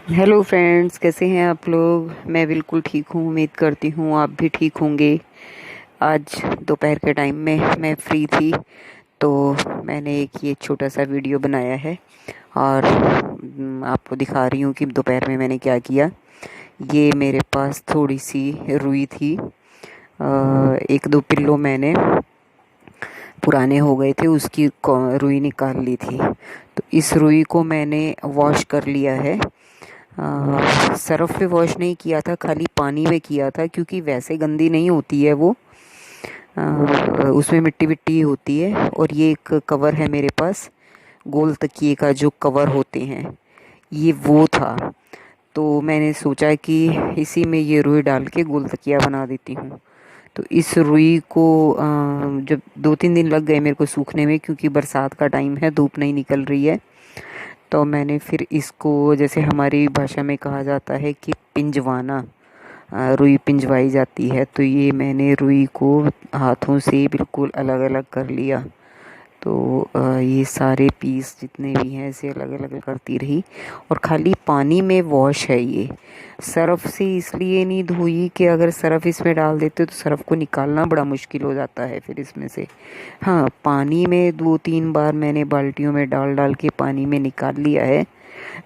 Hello friends, कैसे हैं आप लोग। मैं बिल्कुल ठीक हूँ। उम्मीद करती हूँ आप भी ठीक होंगे। आज दोपहर के टाइम में मैं फ्री थी तो मैंने एक ये छोटा सा वीडियो बनाया है और आपको दिखा रही हूँ कि दोपहर में मैंने क्या किया। ये मेरे पास थोड़ी सी रुई थी। एक दो पिल्लो मैंने पुराने हो गए थे, उसकी रुई निकाल ली थी। तो इस रुई को मैंने वॉश कर लिया है। सरफ पे वॉश नहीं किया था, खाली पानी में किया था, क्योंकि वैसे गंदी नहीं होती है वो। उसमें मिट्टी मिट्टी होती है। और ये एक कवर है मेरे पास, गोल तकिए का जो कवर होते हैं, ये वो था। तो मैंने सोचा कि इसी में ये रुई डाल के गोल तकिया बना देती हूँ। तो इस रुई को जब 2-3 दिन लग गए मेरे को सूखने में, क्योंकि बरसात का टाइम है, धूप नहीं निकल रही है। तो मैंने फिर इसको, जैसे हमारी भाषा में कहा जाता है कि पिंजवाना, रुई पिंजवाई जाती है। तो ये मैंने रुई को हाथों से बिल्कुल अलग अलग कर लिया। तो ये सारे पीस जितने भी हैं इसे अलग अलग करती रही। और खाली पानी में वॉश है ये, सरफ से इसलिए नहीं धोई कि अगर सरफ इसमें डाल देते तो सरफ को निकालना बड़ा मुश्किल हो जाता है फिर इसमें से। हाँ, पानी में 2-3 बार मैंने बाल्टियों में डाल डाल के पानी में निकाल लिया है।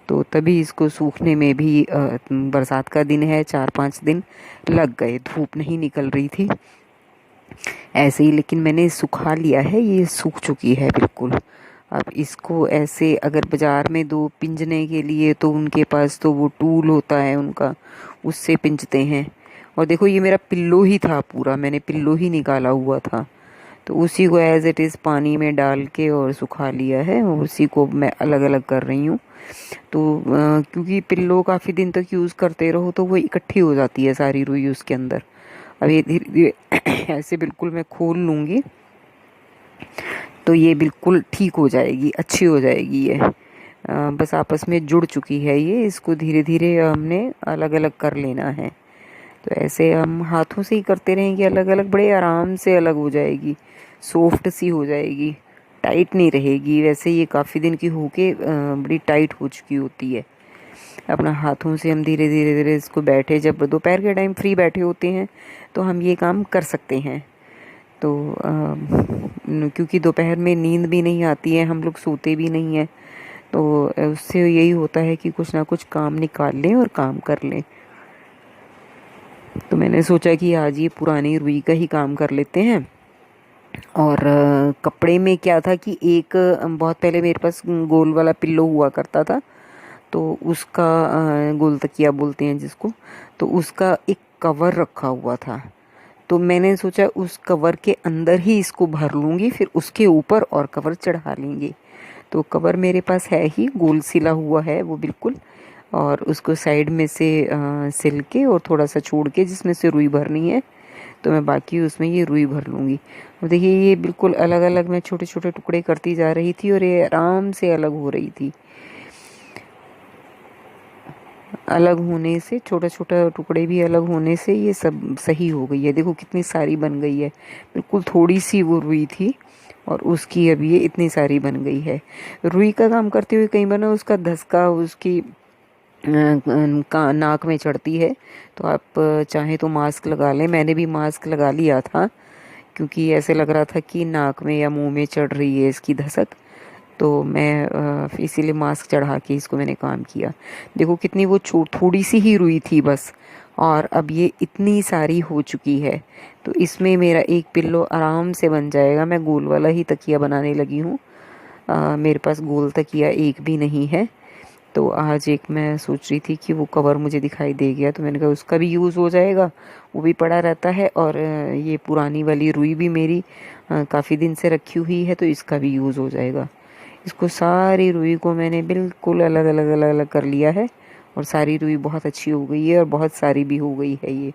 तो तभी इसको सूखने में भी बरसात का दिन है, 4-5 दिन लग गए, धूप नहीं निकल रही थी ऐसे ही। लेकिन मैंने सुखा लिया है, ये सूख चुकी है बिल्कुल। अब इसको ऐसे अगर बाज़ार में दो पिंजने के लिए, तो उनके पास तो वो टूल होता है उनका, उससे पिंजते हैं। और देखो, ये मेरा पिल्लो ही था पूरा, मैंने पिल्लो ही निकाला हुआ था। तो उसी को एज इट इज़ पानी में डाल के और सुखा लिया है, और उसी को मैं अलग अलग कर रही हूँ। तो क्योंकि पिल्लो काफ़ी दिन तक यूज़ करते रहो तो वो इकट्ठी हो जाती है सारी रुई उसके अंदर। अब ये धीरे धीरे ऐसे बिल्कुल मैं खोल लूँगी तो ये बिल्कुल ठीक हो जाएगी, अच्छी हो जाएगी ये। बस आपस में जुड़ चुकी है ये, इसको धीरे धीरे हमने अलग अलग कर लेना है। तो ऐसे हम हाथों से ही करते रहेंगे अलग अलग, बड़े आराम से अलग हो जाएगी, सॉफ्ट सी हो जाएगी, टाइट नहीं रहेगी। वैसे ये काफ़ी दिन की होके बड़ी टाइट हो चुकी होती है। अपना हाथों से हम धीरे धीरे धीरे इसको बैठे, जब दोपहर के टाइम फ्री बैठे होते हैं तो हम ये काम कर सकते हैं। तो क्योंकि दोपहर में नींद भी नहीं आती है, हम लोग सोते भी नहीं हैं, तो उससे यही होता है कि कुछ ना कुछ काम निकाल लें और काम कर लें। तो मैंने सोचा कि आज ये पुरानी रुई का ही काम कर लेते हैं। और कपड़े में क्या था कि एक बहुत पहले मेरे पास गोल वाला पिल्लो हुआ करता था, तो उसका गोल तकिया बोलते हैं जिसको, तो उसका एक कवर रखा हुआ था। तो मैंने सोचा उस कवर के अंदर ही इसको भर लूँगी, फिर उसके ऊपर और कवर चढ़ा लेंगे। तो कवर मेरे पास है ही, गोल सिला हुआ है वो बिल्कुल। और उसको साइड में से सिल के और थोड़ा सा छोड़ के जिसमें से रुई भरनी है, तो मैं बाकी उसमें ये रुई भर लूँगी। अब देखिए, ये बिल्कुल अलग अलग मैं छोटे छोटे टुकड़े करती जा रही थी और ये आराम से अलग हो रही थी। अलग होने से, छोटा छोटा टुकड़े भी अलग होने से ये सब सही हो गई है। देखो कितनी सारी बन गई है, बिल्कुल थोड़ी सी वो रुई थी और उसकी अब ये इतनी सारी बन गई है। रुई का काम करते हुए कई बार ना उसका धसका उसकी का नाक में चढ़ती है। तो आप चाहे तो मास्क लगा लें, मैंने भी मास्क लगा लिया था, क्योंकि ऐसे लग रहा था कि नाक में या मुंह में चढ़ रही है इसकी धसक। तो मैं इसीलिए मास्क चढ़ा के इसको मैंने काम किया। देखो कितनी वो थोड़ी सी ही रुई थी बस, और अब ये इतनी सारी हो चुकी है। तो इसमें मेरा एक पिल्लो आराम से बन जाएगा। मैं गोल वाला ही तकिया बनाने लगी हूँ। मेरे पास गोल तकिया एक भी नहीं है। तो आज एक मैं सोच रही थी कि वो कवर मुझे दिखाई दे गया, तो मैंने कहा उसका भी यूज़ हो जाएगा, वो भी पड़ा रहता है। और ये पुरानी वाली रुई भी मेरी काफ़ी दिन से रखी हुई है, तो इसका भी यूज़ हो जाएगा। इसको सारी रुई को मैंने बिल्कुल अलग अलग अलग अलग कर लिया है, और सारी रुई बहुत अच्छी हो गई है और बहुत सारी भी हो गई है ये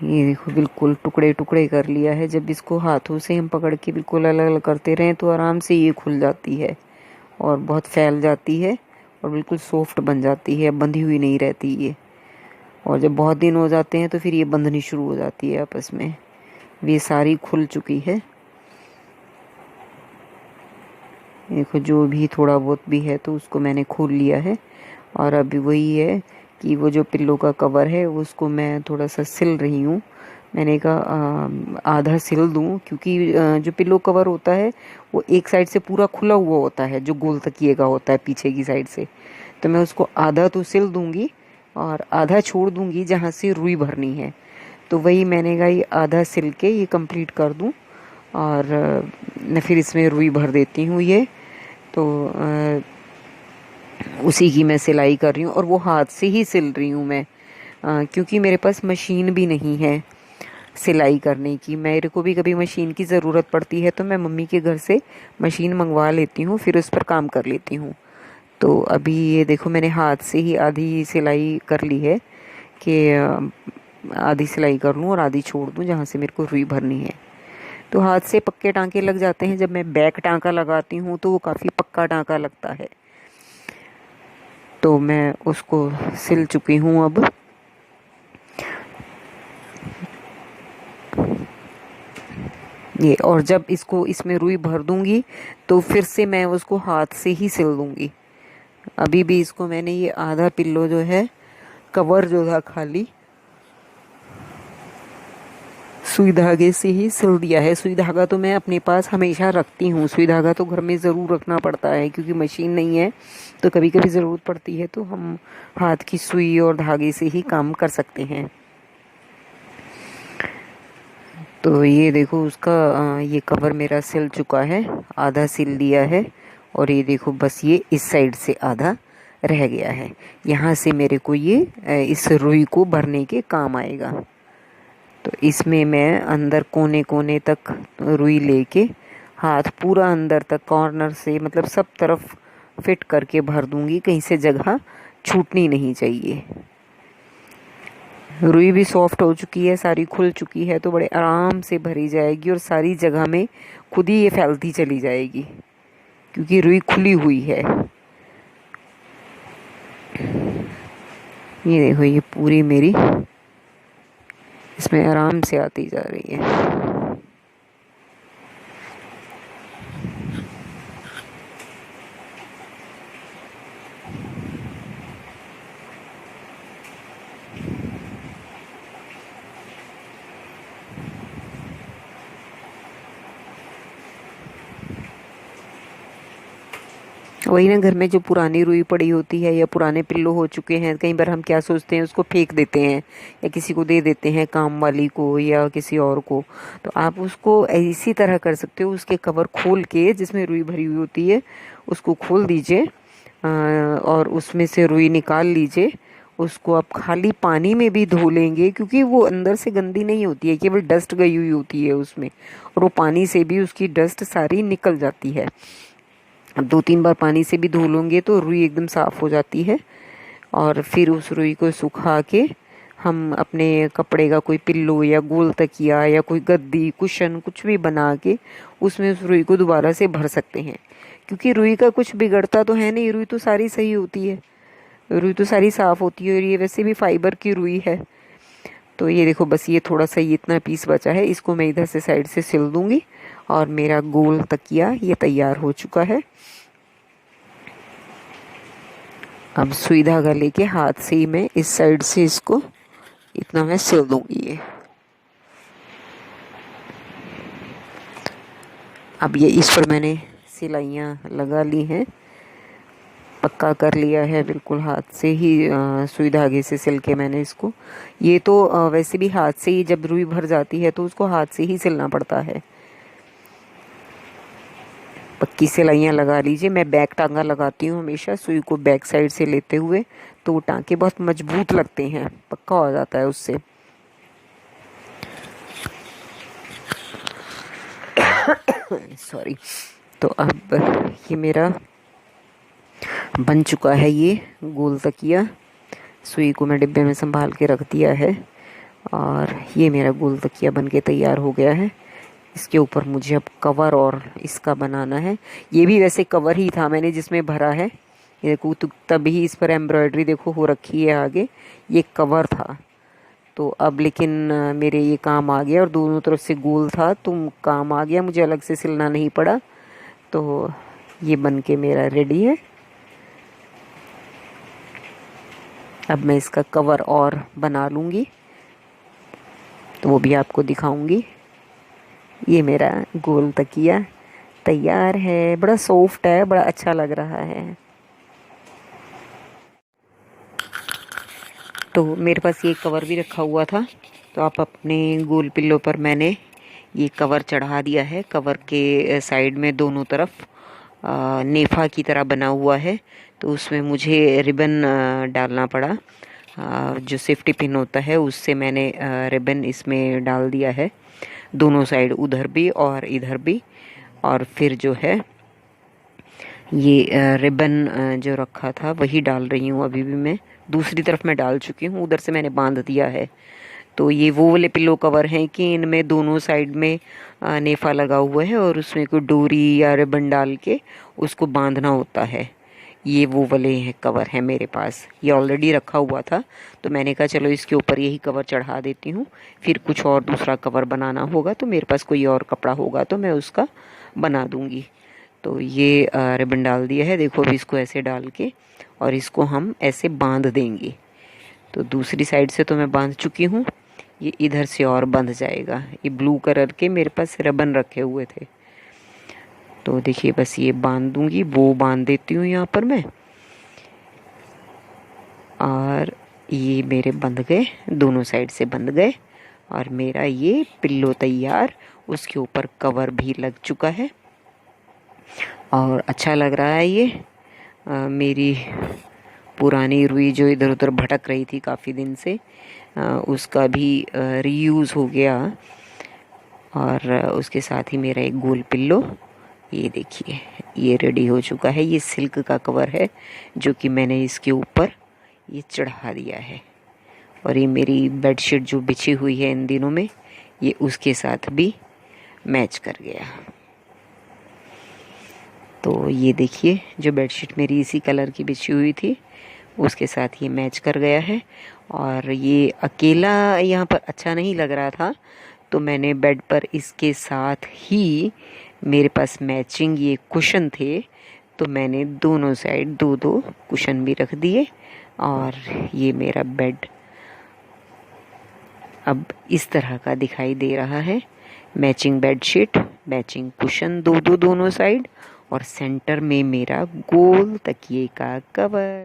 देखो बिल्कुल टुकड़े टुकड़े कर लिया है। जब इसको हाथों से हम पकड़ के बिल्कुल अलग अलग करते रहें तो आराम से ये खुल जाती है और बहुत फैल जाती है और बिल्कुल सॉफ्ट बन जाती है, बंधी हुई नहीं रहती ये। और जब बहुत दिन हो जाते हैं तो फिर ये बंधनी शुरू हो जाती है आपस में। ये सारी खुल चुकी है। देखो जो भी थोड़ा बहुत भी है तो उसको मैंने खोल लिया है। और अभी वही है कि वो जो पिल्लो का कवर है उसको मैं थोड़ा सा सिल रही हूँ। मैंने कहा आधा सिल दूँ, क्योंकि जो पिल्लो कवर होता है वो एक साइड से पूरा खुला हुआ होता है, जो गोल तकिए का होता है पीछे की साइड से। तो मैं उसको आधा तो सिल दूँगी और आधा छोड़ दूँगी जहाँ से रुई भरनी है। तो वही मैंने कहा ये आधा सिल के ये कंप्लीट कर दूँ और मैं फिर इसमें रुई भर देती हूँ ये। तो उसी की मैं सिलाई कर रही हूँ और वो हाथ से ही सिल रही हूँ मैं, क्योंकि मेरे पास मशीन भी नहीं है सिलाई करने की। मेरे को भी कभी मशीन की ज़रूरत पड़ती है तो मैं मम्मी के घर से मशीन मंगवा लेती हूँ, फिर उस पर काम कर लेती हूँ। तो अभी ये देखो मैंने हाथ से ही आधी सिलाई कर ली है कि आधी सिलाई कर लूँ और आधी छोड़ दूँ जहाँ से मेरे को रुई भरनी है। तो हाथ से पक्के टांके लग जाते हैं। जब मैं बैक टांका लगाती हूँ तो वो काफ़ी पक्का टांका लगता है। तो मैं उसको सिल चुकी हूँ अब। ये और जब इसको इसमें रुई भर दूंगी तो फिर से मैं उसको हाथ से ही सिल दूंगी। अभी भी इसको मैंने ये आधा पिल्लो जो है कवर जो था खाली सुई धागे से ही सिल दिया है। सुई धागा तो मैं अपने पास हमेशा रखती हूँ। सुई धागा तो घर में ज़रूर रखना पड़ता है क्योंकि मशीन नहीं है, तो कभी कभी ज़रूरत पड़ती है तो हम हाथ की सुई और धागे से ही काम कर सकते हैं। तो ये देखो उसका ये कवर मेरा सिल चुका है, आधा सिल दिया है। और ये देखो बस ये इस साइड से आधा रह गया है। यहाँ से मेरे को ये इस रुई को भरने के काम आएगा। तो इसमें मैं अंदर कोने कोने तक रुई लेके हाथ पूरा अंदर तक कॉर्नर से मतलब सब तरफ फिट करके भर दूंगी, कहीं से जगह छूटनी नहीं चाहिए। रुई भी सॉफ्ट हो चुकी है, सारी खुल चुकी है, तो बड़े आराम से भरी जाएगी और सारी जगह में खुद ही ये फैलती चली जाएगी क्योंकि रुई खुली हुई है। ये देखो ये पूरी मेरी इसमें आराम से आती जा रही है। वही ना, घर में जो पुरानी रुई पड़ी होती है या पुराने पिल्लो हो चुके हैं, कई बार हम क्या सोचते हैं उसको फेंक देते हैं या किसी को दे देते हैं, काम वाली को या किसी और को। तो आप उसको इसी तरह कर सकते हो, उसके कवर खोल के जिसमें रुई भरी हुई होती है उसको खोल दीजिए और उसमें से रुई निकाल लीजिए। उसको आप खाली पानी में भी धो लेंगे क्योंकि वो अंदर से गंदी नहीं होती है, केवल डस्ट गई हुई होती है उसमें, और वो पानी से भी उसकी डस्ट सारी निकल जाती है। अब 2-3 बार पानी से भी धो लोगे तो रुई एकदम साफ़ हो जाती है। और फिर उस रुई को सुखा के हम अपने कपड़े का कोई पिल्लो या गोल तकिया या कोई गद्दी कुशन कुछ भी बना के उसमें उस रुई को दोबारा से भर सकते हैं। क्योंकि रुई का कुछ बिगड़ता तो है नहीं, रुई तो सारी सही होती है, रुई तो सारी साफ़ होती है और ये वैसे भी फाइबर की रुई है। तो ये देखो बस ये थोड़ा सा ये इतना पीस बचा है, इसको मैं इधर से साइड से सिल दूंगी और मेरा गोल तकिया ये तैयार हो चुका है। अब सुई धागा लेके हाथ से ही मैं इस साइड से इसको इतना मैं सिल दूंगी ये। अब ये इस पर मैंने सिलाइयाँ लगा ली हैं, पक्का कर लिया है बिल्कुल हाथ से ही सुई धागे से सिल के मैंने इसको। ये तो वैसे भी हाथ से ही जब रुई भर जाती है तो उसको हाथ से ही सिलना पड़ता है। पक्की सिलाइयाँ लगा लीजिए। मैं बैक टांगा लगाती हूँ हमेशा सुई को बैक साइड से लेते हुए, तो वो टांके बहुत मजबूत लगते हैं, पक्का हो जाता है उससे। सॉरी। तो अब ये मेरा बन चुका है ये गोल तकिया। सुई को मैं डिब्बे में संभाल के रख दिया है और ये मेरा गोल तकिया बन के तैयार हो गया है। इसके ऊपर मुझे अब कवर और इसका बनाना है। ये भी वैसे कवर ही था मैंने जिसमें भरा है, ये देखो, तो तभी इस पर एम्ब्रॉयडरी देखो हो रखी है आगे, ये कवर था। तो अब लेकिन मेरे ये काम आ गया और दोनों तरफ से गोल था तो काम आ गया, मुझे अलग से सिलना नहीं पड़ा। तो ये बन के मेरा रेडी है। अब मैं इसका कवर और बना लूँगी, तो वो भी आपको दिखाऊंगी। ये मेरा गोल तकिया तैयार है। बड़ा सॉफ्ट है, बड़ा अच्छा लग रहा है। तो मेरे पास ये कवर भी रखा हुआ था, तो आप अपने गोल पिल्लो पर मैंने ये कवर चढ़ा दिया है। कवर के साइड में दोनों तरफ नेफा की तरह बना हुआ है, तो उसमें मुझे रिबन डालना पड़ा। जो सेफ्टी पिन होता है उससे मैंने रिबन इसमें डाल दिया है, दोनों साइड, उधर भी और इधर भी। और फिर जो है ये रिबन जो रखा था वही डाल रही हूँ अभी भी मैं। दूसरी तरफ मैं डाल चुकी हूँ, उधर से मैंने बांध दिया है। तो ये वो वाले पिल्लो कवर हैं कि इनमें दोनों साइड में नेफा लगा हुआ है और उसमें कोई डोरी या रिबन डाल के उसको बांधना होता है। ये वो वाले हैं कवर हैं मेरे पास। ये ऑलरेडी रखा हुआ था, तो मैंने कहा चलो इसके ऊपर यही कवर चढ़ा देती हूँ। फिर कुछ और दूसरा कवर बनाना होगा तो मेरे पास कोई और कपड़ा होगा तो मैं उसका बना दूँगी। तो ये रिबन डाल दिया है, देखो। अभी इसको ऐसे डाल के और इसको हम ऐसे बांध देंगे। तो दूसरी साइड से तो मैं बांध चुकी हूँ, ये इधर से और बंध जाएगा। ये ब्लू कलर के मेरे पास रिबन रखे हुए थे, तो देखिए बस ये बांध दूंगी, वो बांध देती हूँ यहाँ पर मैं। और ये मेरे बंध गए, दोनों साइड से बंध गए और मेरा ये पिल्लो तैयार। उसके ऊपर कवर भी लग चुका है और अच्छा लग रहा है ये। मेरी पुरानी रुई जो इधर उधर भटक रही थी काफ़ी दिन से, उसका भी रीयूज़ हो गया। और उसके साथ ही मेरा एक गोल पिल्लो, ये देखिए, ये रेडी हो चुका है। ये सिल्क का कवर है जो कि मैंने इसके ऊपर ये चढ़ा दिया है। और ये मेरी बेडशीट जो बिछी हुई है इन दिनों में, ये उसके साथ भी मैच कर गया। तो ये देखिए, जो बेडशीट मेरी इसी कलर की बिछी हुई थी उसके साथ ये मैच कर गया है। और ये अकेला यहाँ पर अच्छा नहीं लग रहा था, तो मैंने बेड पर इसके साथ ही, मेरे पास मैचिंग ये कुशन थे, तो मैंने दोनों साइड दो दो कुशन भी रख दिए। और ये मेरा बेड अब इस तरह का दिखाई दे रहा है। मैचिंग बेडशीट, मैचिंग कुशन दो दो दोनों साइड, और सेंटर में मेरा गोल तकिए का कवर।